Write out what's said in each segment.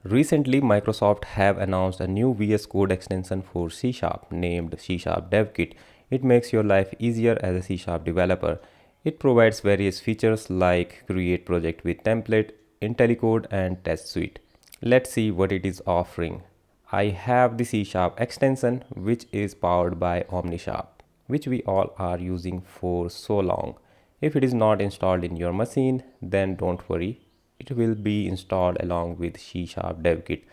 Recently, Microsoft have announced a new VS Code extension for C# named C# DevKit. It makes your life easier as a C# developer. It provides various features like create project with template, IntelliCode and test suite. Let's see what it is offering. I have the C# extension which is powered by OmniSharp, which we all are using for so long. If it is not installed in your machine, then don't worry. It will be installed along with C# DevKit.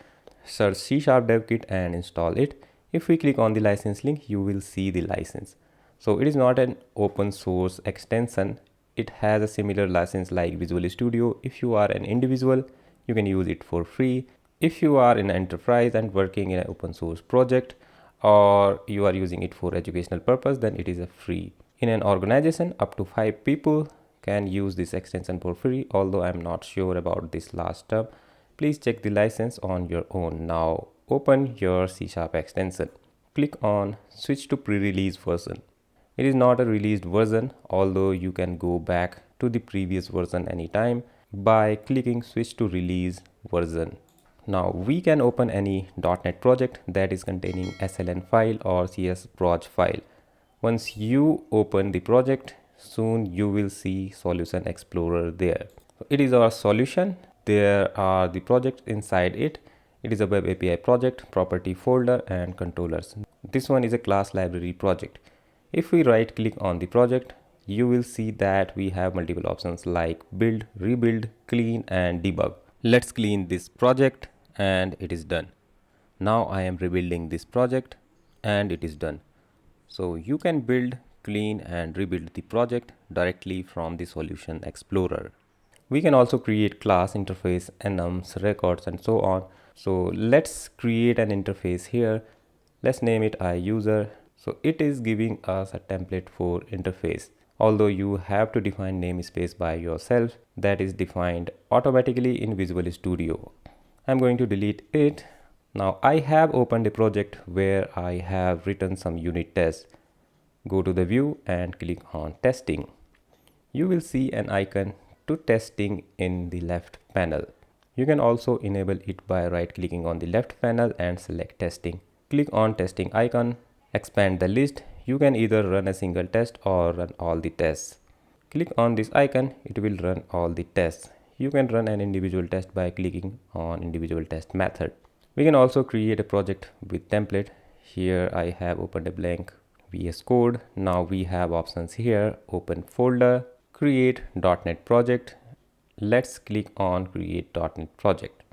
Search C# DevKit and install it. If we click on the license link, you will see the license. So it is not an open source extension. It has a similar license like Visual Studio. If you are an individual, you can use it for free. If you are in enterprise and working in an open source project, or you are using it for educational purpose, then it is a free. In an organization, up to 5 people can use this extension for free, although I'm not sure about this last term. Please check the license on your own. Now open your C# extension. Click on switch to pre-release version. It is not a released version, although you can go back to the previous version anytime by clicking switch to release version. Now we can open any .NET project that is containing SLN file or CSproj file. Once you open the project, soon you will see Solution Explorer there. It is our solution. There are the projects inside it. It is a web API project, property folder and controllers. This one is a class library project. If we right click on the project, you will see that we have multiple options like build, rebuild, clean and debug. Let's clean this project and it is done. Now I am rebuilding this project and it is done. So you can build, clean and rebuild the project directly from the Solution Explorer. We can also create class, interface, enums, records and so on. So let's create an interface here. Let's name it iUser. So it is giving us a template for interface. Although you have to define namespace by yourself, that is defined automatically in Visual Studio. I'm going to delete it. Now I have opened a project where I have written some unit tests. Go to the view and click on testing. You will see an icon to testing in the left panel. You can also enable it by right clicking on the left panel and select testing. Click on testing icon, expand the list. You can either run a single test or run all the tests. Click on this icon, it will run all the tests. You can run an individual test by clicking on individual test method. We can also create a project with template. Here I have opened a blank VS Code. Now we have options here, open folder, create .NET project. Let's click on create .NET project.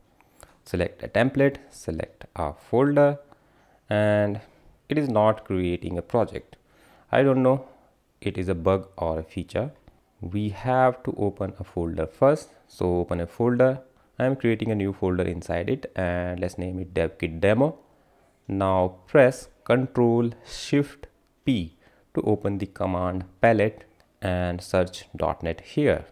Select a template, select a folder, and it is not creating a project. I don't know, it is a bug or a feature. We have to open a folder first. So open a folder. I'm creating a new folder inside it and let's name it DevKit demo. Now press Ctrl Shift P to open the command palette and search .NET here.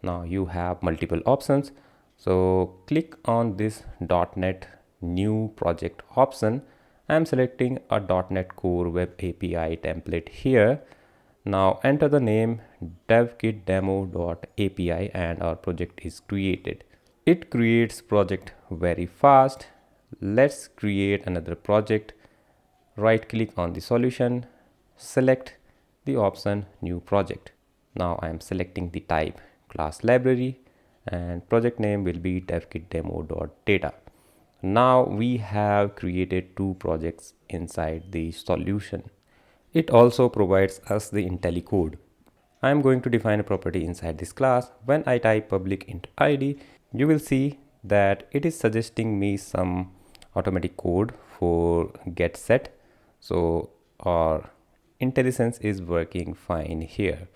Now you have multiple options. So click on this .NET new project option. I'm selecting a .NET Core Web API template here. Now enter the name devkitdemo.api and our project is created. It creates project very fast. Let's create another project. Right click on the solution, select the option new project. Now I am selecting the type class library and project name will be devkitdemo.data. Now we have created 2 projects inside the solution. It also provides us the IntelliCode. I am going to define a property inside this class. When I type public int id, you will see that it is suggesting me some automatic code for get set. So our IntelliSense is working fine here.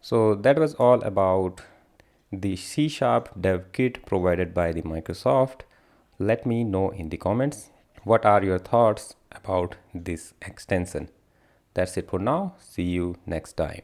So that was all about the C# dev kit provided by the Microsoft. Let me know in the comments what are your thoughts about this extension. That's it for now. See you next time.